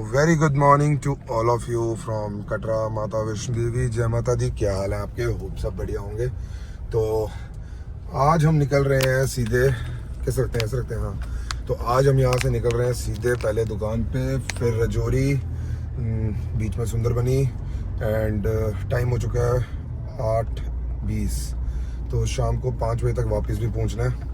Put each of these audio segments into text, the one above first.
Very good morning to all of you from Katra. Mata Vaishno देवी, जय माता दी। क्या हाल है आपके? होप सब बढ़िया होंगे। तो आज हम निकल रहे हैं सीधे, कैसे रखते हैं हाँ। तो आज हम यहाँ से निकल रहे हैं सीधे, पहले दुकान पे, फिर रजौरी, बीच में सुंदरबनी, एंड टाइम हो चुका है 8:20। तो शाम को 5 बजे तक वापस भी पहुँचना है।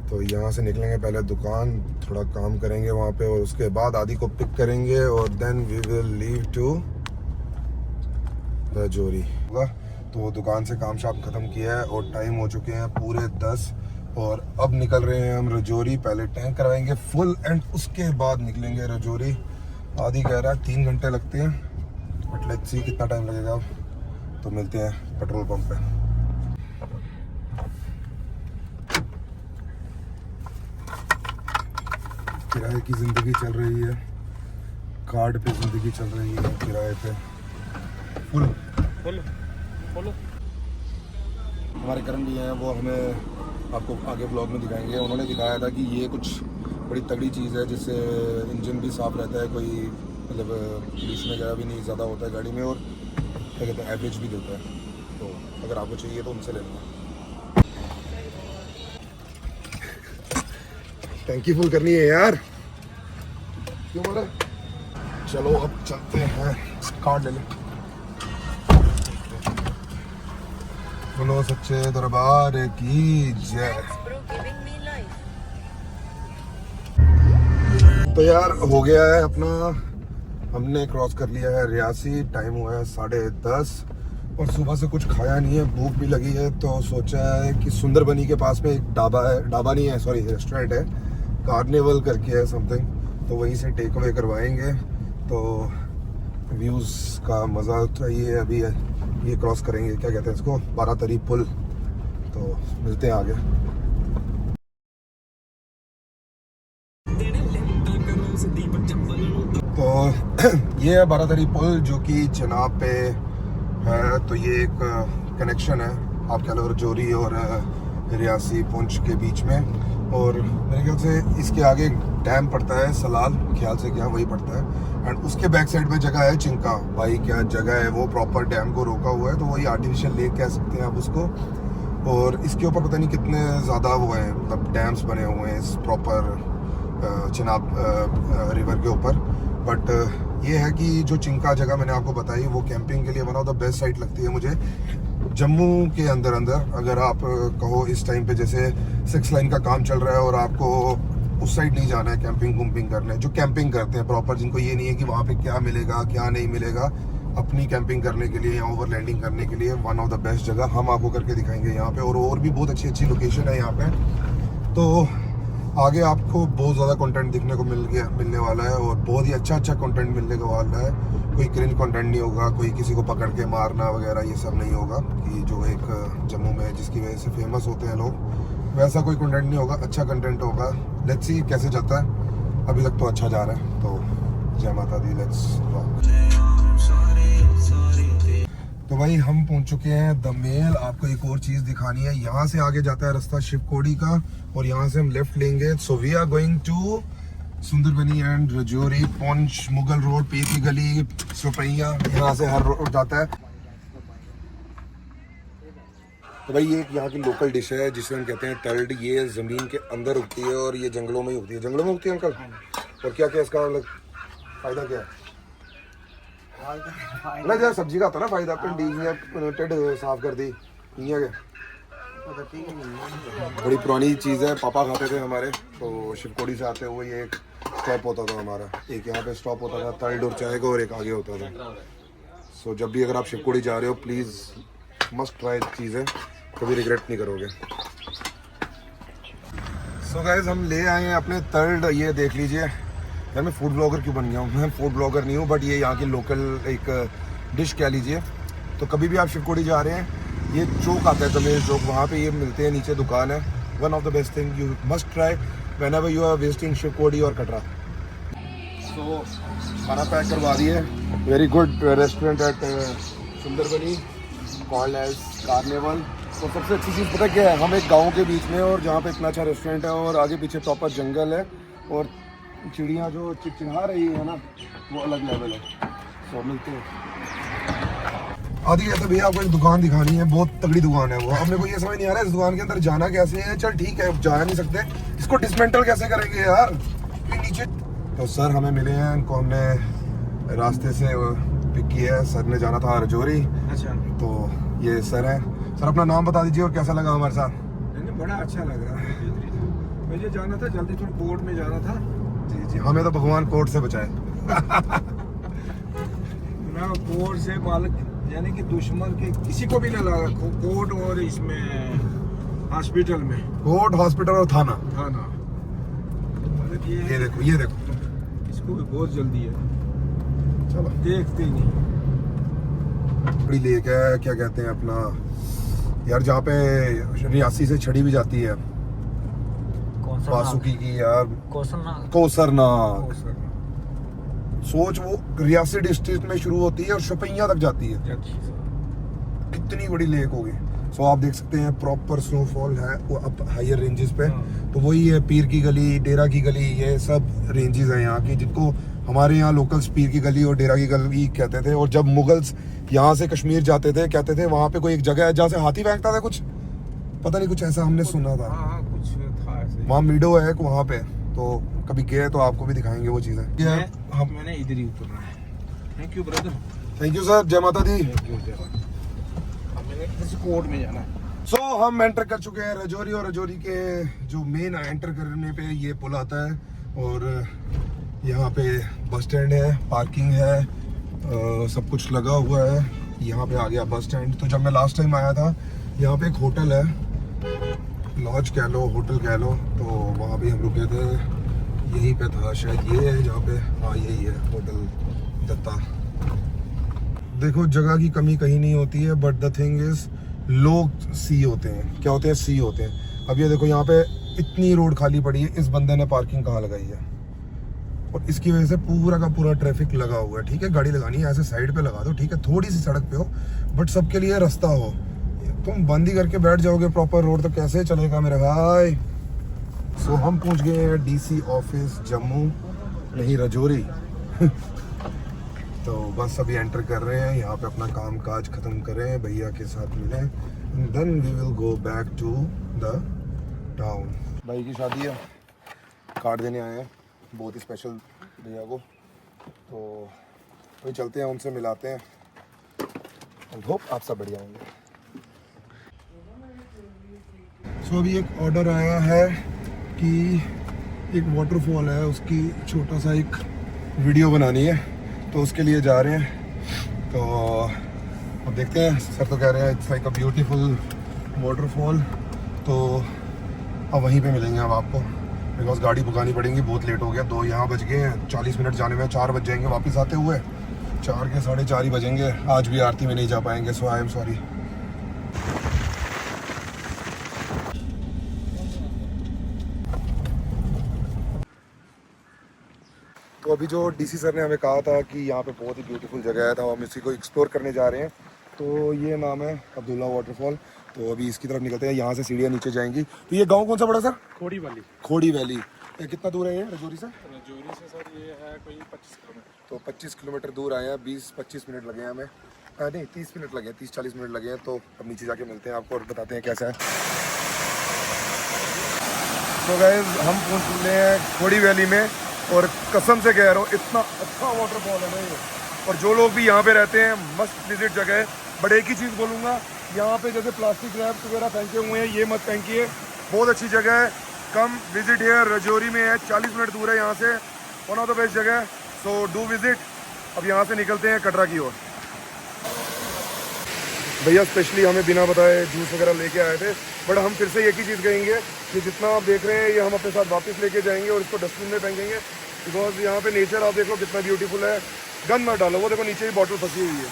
तो यहाँ से निकलेंगे, पहले दुकान, थोड़ा काम करेंगे वहाँ पे, और उसके बाद आदि को पिक करेंगे और then we will leave to Rajouri. तो दुकान से काम शाम ख़त्म किया है और टाइम हो चुके हैं पूरे 10, और अब निकल रहे हैं हम रजौरी। पहले टैंक कराएंगे फुल एंड उसके बाद निकलेंगे रजौरी। आदि कह रहा है 3 घंटे लगते हैं, बट लेट्स सी कितना टाइम लगेगा। तो मिलते हैं पेट्रोल पंप पे। किराए की ज़िंदगी चल रही है, कार्ड पे ज़िंदगी चल रही है, किराए पे फुल। हमारे करण भी हैं, वो हमें आपको आगे ब्लॉग में दिखाएंगे। उन्होंने दिखाया था कि ये कुछ बड़ी तगड़ी चीज़ है जिससे इंजन भी साफ़ रहता है, कोई मतलब पोल्यूशन वगैरह भी नहीं ज़्यादा होता है गाड़ी में, और क्या कहते हैं एवरेज भी देता है। तो अगर आपको चाहिए तो उनसे ले लेना। टैंकी फुल करनी है यार, क्यों बोले? चलो अब चलते हैं, कार्ड ले लें। बोलो सच्चे दरबार की जय। तो यार हो गया है अपना, हमने क्रॉस कर लिया है रियासी। टाइम हुआ है 10:30 और सुबह से कुछ खाया नहीं है, भूख भी लगी है। तो सोचा है कि सुंदरबनी के पास में एक ढाबा है, ढाबा नहीं है सॉरी, रेस्टोरेंट है, कार्निवल करके है समथिंग। तो वहीं से टेक अवे करवाएंगे। तो व्यूज़ का मज़ा उठाइए। अभी ये क्रॉस करेंगे, क्या कहते हैं इसको, 12 तरी पुल। तो मिलते हैं आगे। तो ये है 12 तरी पुल जो कि चनाब पे है। तो ये एक कनेक्शन है, आप कह लो रजौरी और रियासी पुंछ के बीच में। और मेरे ख्याल से इसके आगे डैम पड़ता है सलाल, ख्याल से क्या वही पड़ता है। एंड उसके बैक साइड में जगह है चिंका। भाई क्या जगह है वो, प्रॉपर डैम को रोका हुआ है। तो वही आर्टिफिशियल लेक कह सकते हैं आप उसको। और इसके ऊपर पता नहीं कितने ज़्यादा वो हैं, मतलब डैम्स बने हुए हैं इस प्रॉपर चिनाब रिवर के ऊपर। बट ये है कि जो चिंका जगह मैंने आपको बताई, वो कैंपिंग के लिए one of the best site लगती है मुझे जम्मू के अंदर। अगर आप कहो इस टाइम पे जैसे 6 लाइन का काम चल रहा है और आपको उस साइड नहीं जाना है कैंपिंग करने, जो कैंपिंग करते हैं प्रॉपर, जिनको ये नहीं है कि वहाँ पे क्या मिलेगा क्या नहीं मिलेगा, अपनी कैंपिंग करने के लिए या ओवरलैंडिंग करने के लिए वन ऑफ द बेस्ट जगह हम आपको करके दिखाएंगे यहाँ पे। और भी बहुत अच्छी लोकेशन है यहाँ पे। तो आगे आपको बहुत ज़्यादा कंटेंट दिखने को मिलने वाला है, और बहुत ही अच्छा कंटेंट मिलने को वाला है। कोई क्रिंज कंटेंट नहीं होगा, कोई किसी को पकड़ के मारना वगैरह ये सब नहीं होगा, कि जो एक जम्मू में जिसकी वजह से फेमस होते हैं लोग, वैसा कोई कंटेंट नहीं होगा। अच्छा कंटेंट होगा। लेट्स सी कैसे जाता है। अभी तक तो अच्छा जा रहा है। तो जय माता दी, लेट्स रॉक। तो भाई हम पहुंच चुके हैं दमेल। आपको एक और चीज़ दिखानी है, यहाँ से आगे जाता है रास्ता शिवकोड़ी का, और यहाँ से हम लेफ्ट लेंगे। So we are going to Sundarbani and Rajouri, Poonch, Mughal road, Peti Gali, Supaiya, यहाँ से हर रोड जाता है। तो भाई ये यहाँ की लोकल डिश है जिसे हम कहते हैं टल्ड। ये ज़मीन के अंदर उगती है और ये जंगलों में ही उगती है। जंगलों में उगती है अंकल? और क्या क्या इसका मतलब फ़ायदा क्या है? ना जब सब्जी का होता ना फायदा, पिंडी टिड साफ कर दी, क्या बड़ी पुरानी चीज़ है, पापा खाते थे हमारे। तो शिवकोड़ी से आते हुए ये एक स्टॉप होता था हमारा, एक यहाँ पे स्टॉप होता था तल्ड और चाय का, और एक आगे होता था। सो जब भी अगर आप शिवकोड़ी जा रहे हो, प्लीज़ मस्ट ट्राई चीज़ें, कभी रिग्रेट नहीं करोगे। सो गाइस हम ले आए हैं अपने तल्ड। ये देख लीजिए यार, मैं फूड ब्लॉगर क्यों बन गया हूँ? मैं फूड ब्लॉगर नहीं हूँ, बट ये यहाँ की लोकल एक डिश कह लीजिए। तो कभी भी आप शिवकोड़ी जा रहे हैं, ये चौक आता है दमेल चौक, वहाँ पे ये मिलते हैं, नीचे दुकान है। One of the best thing you must try whenever you are visiting Shivkhori और कटरा। सो खाना पैक करवा दिए। Very good restaurant at Sundarbani called as Carnival. तो सबसे अच्छी चीज़ पता क्या है, हम एक गाँव के बीच में, और जहाँ पे इतना अच्छा रेस्टोरेंट है और आगे पीछे प्रॉपर जंगल है, और चिड़िया जो चिड़चिड़ा रही है ना वो अलग लेवल है। सो मिलते हैं। आदि है तो भैया आपको एक दुकान दिखानी है, बहुत तगड़ी दुकान है वो। अब मेरे को ये समझ नहीं आ रहा है इस दुकान के अंदर जाना कैसे है। चल ठीक है जा नहीं सकते, इसको डिसमेंटल कैसे करेंगे यार नीचे। तो सर हमें मिले हैं, इनको हमने रास्ते से पिक किया है। सर ने जाना था रजौरी। अच्छा, तो ये सर है। सर अपना नाम बता दीजिए और कैसा लगा हमारे साथ। बड़ा अच्छा लग रहा है। मुझे जाना था जल्दी, थोड़ा कोर्ट में जाना था। जी जी, हमें तो भगवान कोर्ट से बचाए। ना कोर्ट से मालिक यानी कि दुश्मन के किसी को भी ना लगा। कोर्ट और इसमें हॉस्पिटल में, कोर्ट हॉस्पिटल और थाना। थाना मतलब ये देखो ये देखो, इसको भी बहुत जल्दी है। चलो देखते ही नहीं। बड़ी लेक है, क्या कहते हैं अपना यार, जहाँ पे रियासी से छड़ी भी जाती है, बासुकी की यार, कोसरनाग। सोच वो रियासी डिस्ट्रिक्ट में शुरू होती है और शोपियां तक जाती है। कितनी बड़ी लेक होगी। सो आप देख सकते हैं प्रॉपर स्नोफॉल है वो अप हायर रेंजेस पे। तो वही है पीर की गली, डेरा की गली, ये सब रेंजेस हैं यहाँ की, जिनको हमारे यहाँ लोकल्स पीर की गली और डेरा की गली कहते थे। और जब मुगल्स यहाँ से कश्मीर जाते थे कहते थे वहाँ पे कोई एक जगह है जहाँ से हाथी फेंकता था, कुछ पता नहीं, कुछ ऐसा हमने सुना था। कुछ था ऐसे। वहाँ मीडो है वहाँ पे, तो कभी गए तो आपको भी दिखाएंगे वो चीज़ें। मैंने इधर ही उतरना है। Thank you brother. Thank you sir, जय माता दी। मैंने किसी कोर्ट में जाना है। सो हम एंटर कर चुके हैं रजौरी, और रजौरी के जो मेन एंटर करने पे ये पुल आता है। और यहाँ पे बस स्टैंड है, पार्किंग है, सब कुछ लगा हुआ है। यहाँ पे आ गया बस स्टैंड। तो जब मैं लास्ट टाइम आया था यहाँ पे एक होटल है, लॉज कह लो, होटल कह लो, तो वहाँ भी हम रुके थे। यहीं पे था शायद, ये है जहाँ पे, हाँ यही है होटल दत्ता। देखो जगह की कमी कहीं नहीं होती है, बट द थिंग इज लोग सी होते हैं। क्या होते हैं? सी होते हैं। अब ये देखो यहाँ पे इतनी रोड खाली पड़ी है, इस बंदे ने पार्किंग कहाँ लगाई है, और इसकी वजह से पूरा का पूरा ट्रैफिक लगा हुआ है। ठीक है गाड़ी लगानी है ऐसे साइड पे लगा दो, ठीक है थोड़ी सी सड़क पे हो, बट सबके लिए रास्ता हो। तुम बंद ही करके बैठ जाओगे प्रॉपर रोड, तो कैसे चलेगा मेरे भाई। सो हम पहुंच गए हैं डीसी ऑफिस जम्मू, नहीं रजौरी। तो बस अभी एंटर कर रहे हैं यहाँ पे, अपना काम काज खत्म करें, भैया के साथ मिलें, then we will go back to the town. भाई की शादी है, कार्ड देने आए हैं, बहुत ही स्पेशल भैया को। तो वही चलते हैं, उनसे मिलाते हैं। एंड होप आप सब बढ़िया होंगे। सो अभी एक ऑर्डर आया है कि एक वाटरफॉल है, उसकी छोटा सा एक वीडियो बनानी है, तो उसके लिए जा रहे हैं। तो अब देखते हैं, सर तो कह रहे हैं it's like a beautiful waterfall. तो अब वहीं पे मिलेंगे अब आपको, बिकॉज गाड़ी भुगानी पड़ेगी, बहुत लेट हो गया। 2 यहाँ बज गए हैं, 40 मिनट जाने में, 4 बज जाएंगे वापस आते हुए, 4 के 4:30 ही बजेंगे। आज भी आरती में नहीं जा पाएंगे, सो आई एम सॉरी। तो अभी जो डीसी सर ने हमें कहा था कि यहाँ पे बहुत ही ब्यूटीफुल जगह है, तो हम इसी को एक्सप्लोर करने जा रहे हैं। तो ये नाम है अब्दुल्ला वाटरफॉल। तो अभी इसकी तरफ निकलते हैं, यहाँ से सीढ़ियाँ नीचे जाएंगी। तो ये गांव कौन सा पड़ा सर? खोड़ी वाली। खोड़ी वैली। ये कितना दूर है ये रजौरी से? रजौरी से सर ये है कोई 25 किलोमीटर। तो 25 किलोमीटर दूर आए हैं, 20-25 मिनट लगे हैं हमें। नहीं 30 मिनट लगे हैं, 30-40 मिनट लगे हैं। तो अब नीचे जाके मिलते हैं आपको और बताते हैं कैसा है। तो गाइस हम पहुँच चुके हैं खोड़ी वैली में, और कसम से कह रहा हूँ इतना अच्छा वाटरफॉल है ना ये। और जो लोग भी यहाँ पे रहते हैं, मस्त विजिट जगह है। बट एक ही चीज़ बोलूँगा, यहाँ पे जैसे प्लास्टिक रैप्स वगैरह फेंके हुए हैं, ये मत फेंकिए। बहुत अच्छी जगह है, कम विजिट है। रजौरी में है, 40 मिनट दूर है यहाँ से, वन ऑफ द बेस्ट जगह है। So do visit. अब यहाँ से निकलते हैं कटरा की ओर। भैया स्पेशली हमें बिना बताए जूस वगैरह लेके आए थे, बट हम फिर से एक ही चीज़ कहेंगे कि जितना आप देख रहे हैं ये हम अपने साथ वापस लेके जाएंगे और इसको डस्टबिन में फेंकेंगे। बिकॉज यहाँ पे नेचर आप देख लो कितना ब्यूटीफुल है। गंद मत डालो, वो देखो नीचे ही बॉटल फंसी हुई है।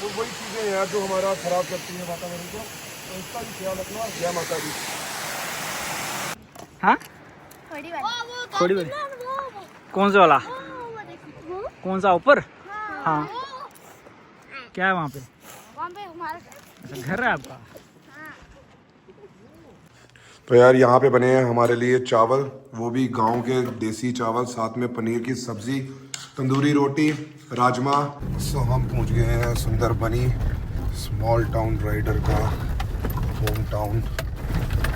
तो वही चीज़ें हैं यार जो हमारा ख़राब करती है वातावरण को, तो इसका भी ख्याल रखना। जय माता दी। हाँ थोड़ी वाली कौन सा वाला? कौन सा ऊपर? हाँ क्या है वहाँ पे? हमारा अच्छा घर है आपका? तो यार यहाँ पे बने हैं हमारे लिए चावल, वो भी गांव के देसी चावल, साथ में पनीर की सब्जी, तंदूरी रोटी, राजमा। सो हम पहुँच गए हैं सुंदर बनी, स्मॉल टाउन राइडर का होम टाउन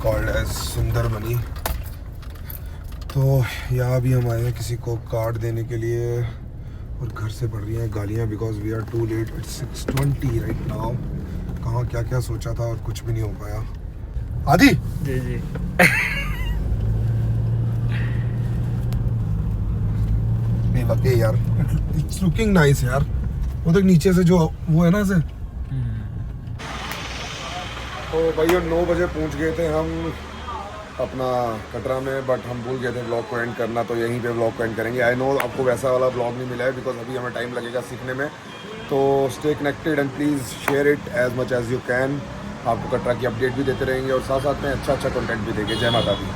कॉल्ड एज सुंदर बनी। तो यहाँ भी हम आए हैं किसी को कार्ड देने के लिए और घर से पड़ रही हैं गालियाँ because we are too late. It's 6:20 right now. कहाँ क्या क्या सोचा था और कुछ भी नहीं हो पाया। आदि जी जी। नहीं वाकई यार, इट्स लुकिंग नाइस यार। वो तक नीचे से जो वो है ना से। तो भैया 9 बजे पहुंच गए थे हम अपना कटरा में, बट हम भूल गए थे ब्लॉग को एंड करना, तो यहीं पे ब्लॉग को एंड करेंगे। आई नो आपको वैसा वाला ब्लॉग नहीं मिला है बिकॉज अभी हमें टाइम लगेगा सीखने में। तो stay connected and please share it as much as you can. आपको कटरा की अपडेट भी देते रहेंगे और साथ साथ में अच्छा कंटेंट भी देंगे। जय माता दी।